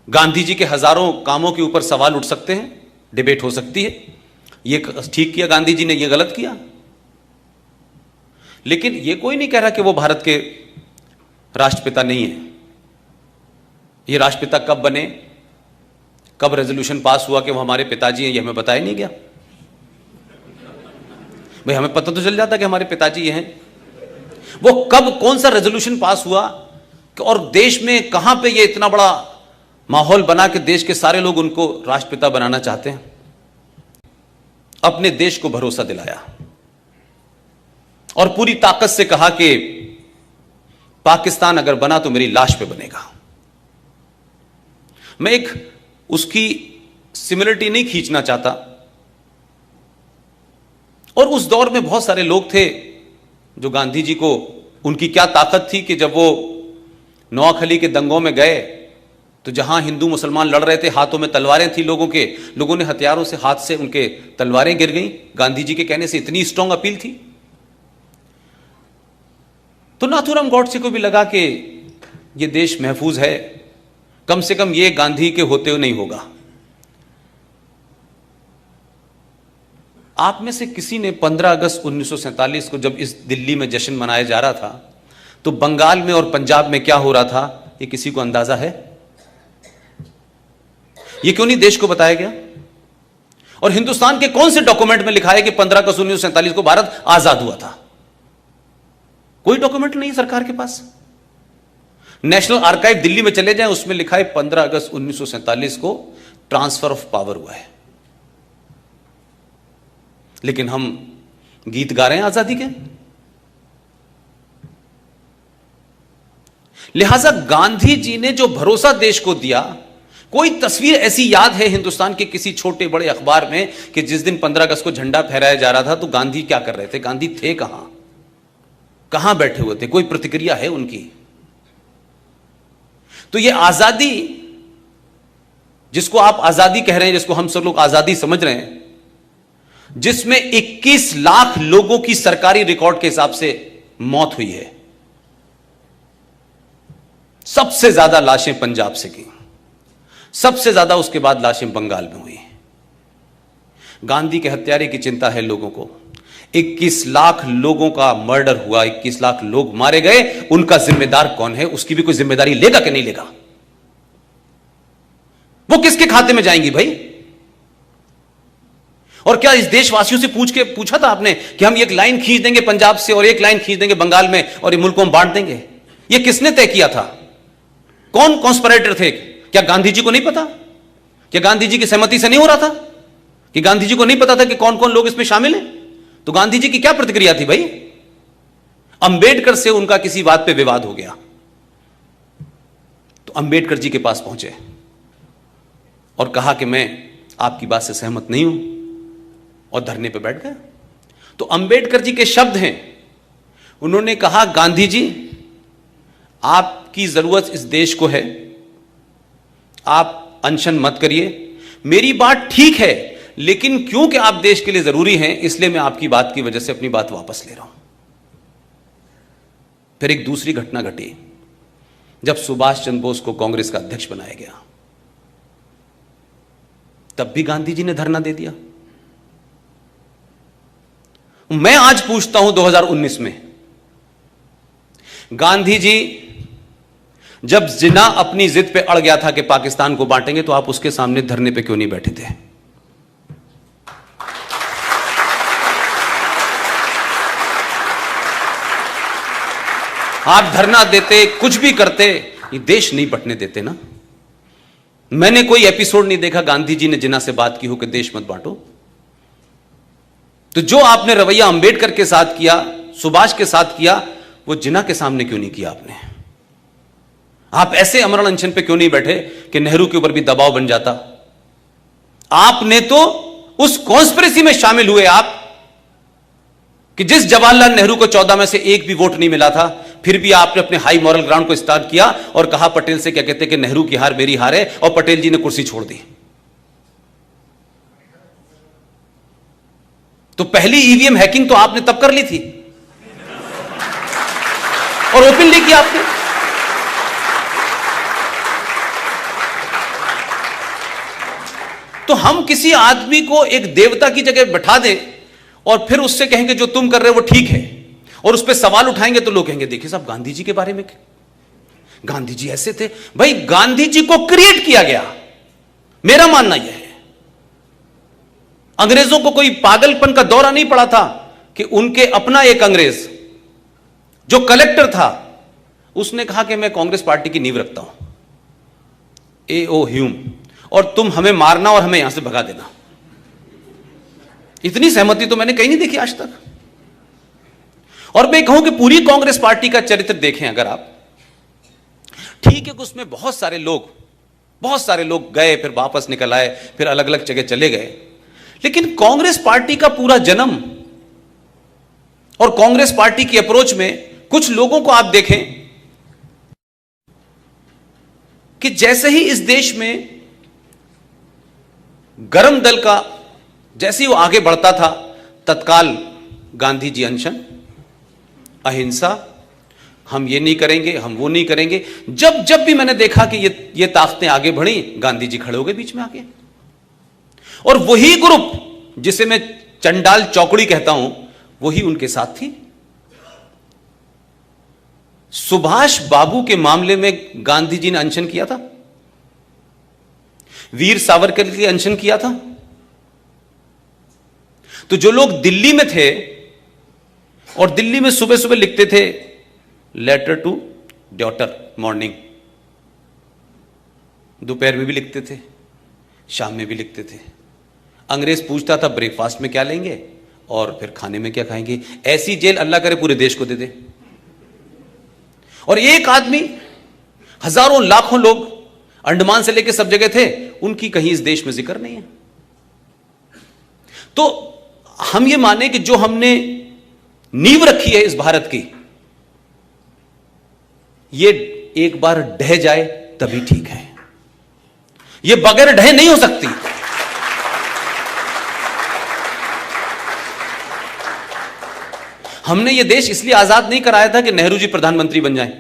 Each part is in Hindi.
गांधी जी के हजारों कामों के ऊपर सवाल उठ सकते हैं, डिबेट हो सकती है, ये ठीक किया गांधी जी ने, ये गलत किया। लेकिन ये कोई नहीं कह रहा कि वो भारत के राष्ट्रपिता नहीं है। ये राष्ट्रपिता कब बने, कब रेजोल्यूशन पास हुआ कि वो हमारे पिताजी हैं, ये हमें बताया नहीं गया। भाई हमें पता तो चल जाता कि हमारे पिताजी ये हैं। वो कब कौन सा रेजोल्यूशन पास हुआ और देश में कहां पे ये इतना बड़ा माहौल बना कि देश के सारे लोग उनको राष्ट्रपिता बनाना चाहते हैं। अपने देश को भरोसा दिलाया और पूरी ताकत से कहा कि पाकिस्तान अगर बना तो मेरी लाश पे बनेगा। मैं एक उसकी सिमिलरिटी नहीं खींचना चाहता, और उस दौर में बहुत सारे लोग थे जो गांधी जी को, उनकी क्या ताकत थी कि जब वो नोआखली के दंगों में गए तो जहां हिंदू मुसलमान लड़ रहे थे, हाथों में तलवारें थी लोगों के, लोगों ने हथियारों से, हाथ से उनके तलवारें गिर गईं। गांधी जी के कहने से इतनी स्ट्रांग अपील थी। तो नाथूराम गॉडसे को भी लगा कि ये देश महफूज है, कम से कम ये गांधी के होते हुए नहीं होगा। आप में से किसी ने 15 अगस्त 1947 को जब इस दिल्ली में जश्न मनाया जा रहा था तो बंगाल में और पंजाब में क्या हो रहा था, ये किसी को अंदाजा है? ये क्यों नहीं देश को बताया गया? और हिंदुस्तान के कौन से डॉक्यूमेंट में लिखा है कि 15 अगस्त 1947 को भारत आजाद हुआ था? कोई डॉक्यूमेंट नहीं है सरकार के पास। नेशनल आर्काइव दिल्ली में चले जाएं, उसमें लिखा है 15 अगस्त 1947 को ट्रांसफर ऑफ पावर हुआ है। लेकिन हम गीत गा रहे हैं आजादी के। लिहाजा गांधी जी ने जो भरोसा देश को दिया, कोई तस्वीर ऐसी याद है हिंदुस्तान के किसी छोटे बड़े अखबार में कि जिस दिन 15 अगस्त को झंडा फहराया जा रहा था तो गांधी क्या कर रहे थे, गांधी थे कहां, कहां बैठे हुए थे? कोई प्रतिक्रिया है उनकी? तो ये आजादी, जिसको आप आजादी कह रहे हैं, जिसको हम सब लोग आजादी समझ रहे हैं, जिसमें 21 लाख लोगों की सरकारी रिकॉर्ड के हिसाब से मौत हुई है, सबसे ज्यादा लाशें पंजाब से की, सबसे ज्यादा उसके बाद लाशें बंगाल में हुई। गांधी के हत्यारे की चिंता है लोगों को। 21 लाख लोगों का मर्डर हुआ, 21 लाख लोग मारे गए, उनका जिम्मेदार कौन है? उसकी भी कोई जिम्मेदारी लेगा कि नहीं लेगा? वो किसके खाते में जाएंगी भाई? और क्या इस देशवासियों से पूछा था आपने कि हम एक लाइन खींच देंगे पंजाब से और एक लाइन खींच देंगे बंगाल में और ये मुल्क को हम बांट देंगे? ये किसने तय किया था? कौन कॉन्स्पिरेटर थे? क्या गांधी जी को नहीं पता? क्या गांधी जी की सहमति से नहीं हो रहा था? कि गांधी जी को नहीं पता था कि कौन कौन लोग इसमें शामिल हैं? तो गांधी जी की क्या प्रतिक्रिया थी भाई? अंबेडकर से उनका किसी बात पे विवाद हो गया तो अंबेडकर जी के पास पहुंचे और कहा कि मैं आपकी बात से सहमत नहीं हूं, और धरने पे बैठ गए। तो अंबेडकर जी के शब्द हैं, उन्होंने कहा गांधी जी, आपकी जरूरत इस देश को है, आप अनशन मत करिए, मेरी बात ठीक है, लेकिन क्योंकि आप देश के लिए जरूरी हैं इसलिए मैं आपकी बात की वजह से अपनी बात वापस ले रहा हूं। फिर एक दूसरी घटना घटी जब सुभाष चंद्र बोस को कांग्रेस का अध्यक्ष बनाया गया, तब भी गांधी जी ने धरना दे दिया। मैं आज पूछता हूं 2019 में, गांधी जी जब जिन्ना अपनी जिद पे अड़ गया था कि पाकिस्तान को बांटेंगे, तो आप उसके सामने धरने पे क्यों नहीं बैठे थे? आप धरना देते, कुछ भी करते, ये देश नहीं बंटने देते ना। मैंने कोई एपिसोड नहीं देखा गांधी जी ने जिन्ना से बात की हो कि देश मत बांटो। तो जो आपने रवैया अंबेडकर के साथ किया, सुभाष के साथ किया, वो जिन्ना के सामने क्यों नहीं किया आपने? आप ऐसे अमरण अनशन पे क्यों नहीं बैठे कि नेहरू के ऊपर भी दबाव बन जाता? आपने तो उस कॉन्स्पिरेसी में शामिल हुए आप कि जिस जवाहरलाल नेहरू को 14 में से एक भी वोट नहीं मिला था, फिर भी आपने अपने हाई मॉरल ग्राउंड को स्टार्ट किया और कहा पटेल से, क्या कहते कि नेहरू की हार मेरी हार है, और पटेल जी ने कुर्सी छोड़ दी। तो पहली ईवीएम हैकिंग तो आपने तब कर ली थी और ओपनली किया आपने। तो हम किसी आदमी को एक देवता की जगह बैठा दें और फिर उससे कहेंगे जो तुम कर रहे हो वो ठीक है, और उस पर सवाल उठाएंगे तो लोग कहेंगे देखिए साहब गांधी जी के बारे में, गांधी जी ऐसे थे। भाई गांधी जी को क्रिएट किया गया, मेरा मानना यह है। अंग्रेजों को कोई पागलपन का दौरा नहीं पड़ा था कि उनके अपना एक अंग्रेज जो कलेक्टर था उसने कहा कि मैं कांग्रेस पार्टी की नींव रखता हूं, A.O. ह्यूम, और तुम हमें मारना और हमें यहां से भगा देना। इतनी सहमति तो मैंने कहीं नहीं देखी आज तक। और मैं कहूं कि पूरी कांग्रेस पार्टी का चरित्र देखें अगर आप, ठीक है कि उसमें बहुत सारे लोग गए, फिर वापस निकल आए, फिर अलग अलग जगह चले गए, लेकिन कांग्रेस पार्टी का पूरा जन्म और कांग्रेस पार्टी की अप्रोच में कुछ लोगों को आप देखें कि जैसे ही इस देश में गरम दल का जैसे ही वो आगे बढ़ता था, तत्काल गांधी जी अनशन, अहिंसा, हम ये नहीं करेंगे, हम वो नहीं करेंगे। जब भी मैंने देखा कि ये ताकतें आगे बढ़ी, गांधी जी खड़े हो गए बीच में आके। और वही ग्रुप जिसे मैं चंडाल चौकड़ी कहता हूं, वही उनके साथ थी। सुभाष बाबू के मामले में गांधी जी ने अनशन किया था, वीर सावरकर के लिए अनशन किया था। तो जो लोग दिल्ली में थे और दिल्ली में सुबह सुबह लिखते थे लेटर टू डॉटर मॉर्निंग, दोपहर में भी लिखते थे, शाम में भी लिखते थे। अंग्रेज पूछता था ब्रेकफास्ट में क्या लेंगे और फिर खाने में क्या खाएंगे। ऐसी जेल अल्लाह करे पूरे देश को दे दे। और एक आदमी, हजारों लाखों लोग अंडमान से लेकर सब जगह थे, उनकी कहीं इस देश में जिक्र नहीं है। तो हम ये माने कि जो हमने नींव रखी है इस भारत की, ये एक बार ढह जाए तभी ठीक है, ये बगैर ढहे नहीं हो सकती। हमने ये देश इसलिए आजाद नहीं कराया था कि नेहरू जी प्रधानमंत्री बन जाएं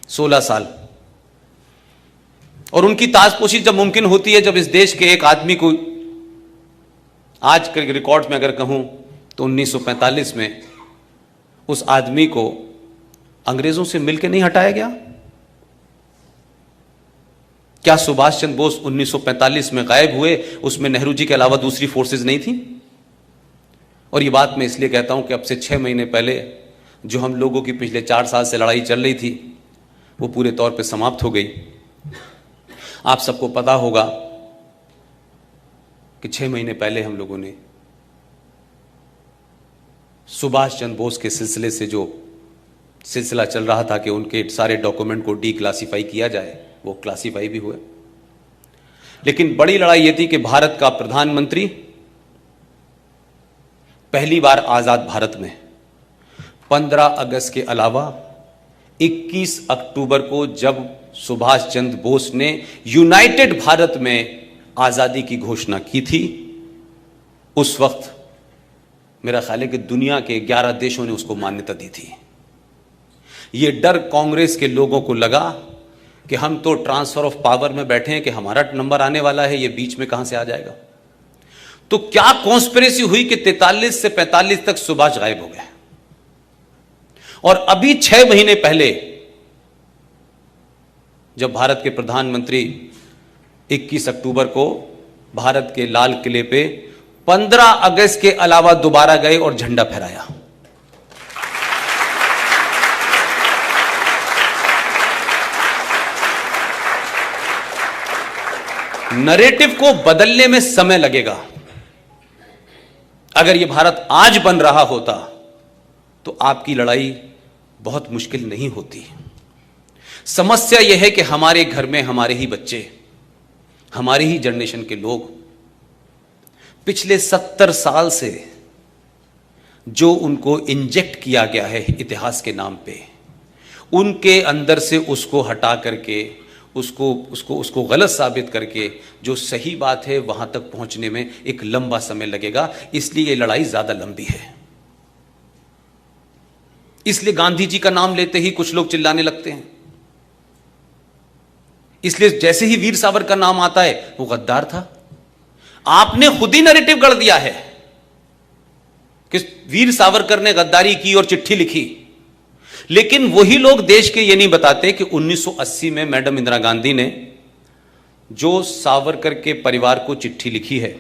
16 साल, और उनकी ताजपोशी जब मुमकिन होती है, जब इस देश के एक आदमी को, आज के रिकॉर्ड में अगर कहूं तो 1945 में उस आदमी को अंग्रेजों से मिलकर नहीं हटाया गया। क्या सुभाष चंद्र बोस 1945 में गायब हुए, उसमें नेहरू जी के अलावा दूसरी फोर्सेस नहीं थी? और ये बात मैं इसलिए कहता हूं कि अब से 6 महीने पहले जो हम लोगों की पिछले 4 साल से लड़ाई चल रही थी, वो पूरे तौर पे समाप्त हो गई। आप सबको पता होगा कि 6 महीने पहले हम लोगों ने सुभाष चंद्र बोस के सिलसिले से जो सिलसिला चल रहा था कि उनके सारे डॉक्यूमेंट को डीक्लासिफाई किया जाए, वो क्लासिफाई भी हुए। लेकिन बड़ी लड़ाई यह थी कि भारत का प्रधानमंत्री पहली बार आजाद भारत में 15 अगस्त के अलावा 21 अक्टूबर को जब सुभाष चंद्र बोस ने यूनाइटेड भारत में आजादी की घोषणा की थी, उस वक्त मेरा ख्याल है कि दुनिया के 11 देशों ने उसको मान्यता दी थी। यह डर कांग्रेस के लोगों को लगा कि हम तो ट्रांसफर ऑफ पावर में बैठे हैं कि हमारा नंबर आने वाला है, ये बीच में कहां से आ जाएगा। तो क्या कॉन्स्पिरेसी हुई कि 43 से 45 तक सुभाष गायब हो गए, और अभी 6 महीने पहले जब भारत के प्रधानमंत्री 21 अक्टूबर को भारत के लाल किले पे 15 अगस्त के अलावा दोबारा गए और झंडा फहराया। नरेटिव को बदलने में समय लगेगा। अगर यह भारत आज बन रहा होता तो आपकी लड़ाई बहुत मुश्किल नहीं होती। समस्या यह है कि हमारे घर में हमारे ही बच्चे, हमारे ही जनरेशन के लोग पिछले 70 साल से जो उनको इंजेक्ट किया गया है इतिहास के नाम पे, उनके अंदर से उसको हटा करके उसको गलत साबित करके जो सही बात है वहां तक पहुंचने में एक लंबा समय लगेगा। इसलिए यह लड़ाई ज्यादा लंबी है। इसलिए गांधी जी का नाम लेते ही कुछ लोग चिल्लाने लगते हैं। इसलिए जैसे ही वीर सावरकर का नाम आता है, वो गद्दार था, आपने खुद ही नैरेटिव गढ़ दिया है कि वीर सावरकर ने गद्दारी की और चिट्ठी लिखी, लेकिन वही लोग देश के ये नहीं बताते कि 1980 में मैडम इंदिरा गांधी ने जो सावरकर के परिवार को चिट्ठी लिखी है,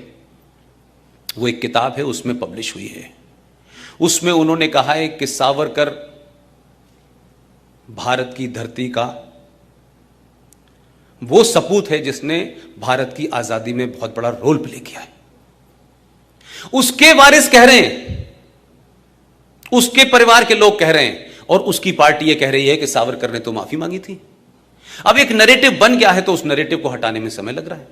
वो एक किताब है, उसमें पब्लिश हुई है। उसमें उन्होंने कहा है कि सावरकर भारत की धरती का वो सपूत है जिसने भारत की आजादी में बहुत बड़ा रोल प्ले किया है। उसके वारिस कह रहे हैं, उसके परिवार के लोग कह रहे हैं, और उसकी पार्टी ये कह रही है कि सावरकर ने तो माफी मांगी थी। अब एक नैरेटिव बन गया है तो उस नैरेटिव को हटाने में समय लग रहा है।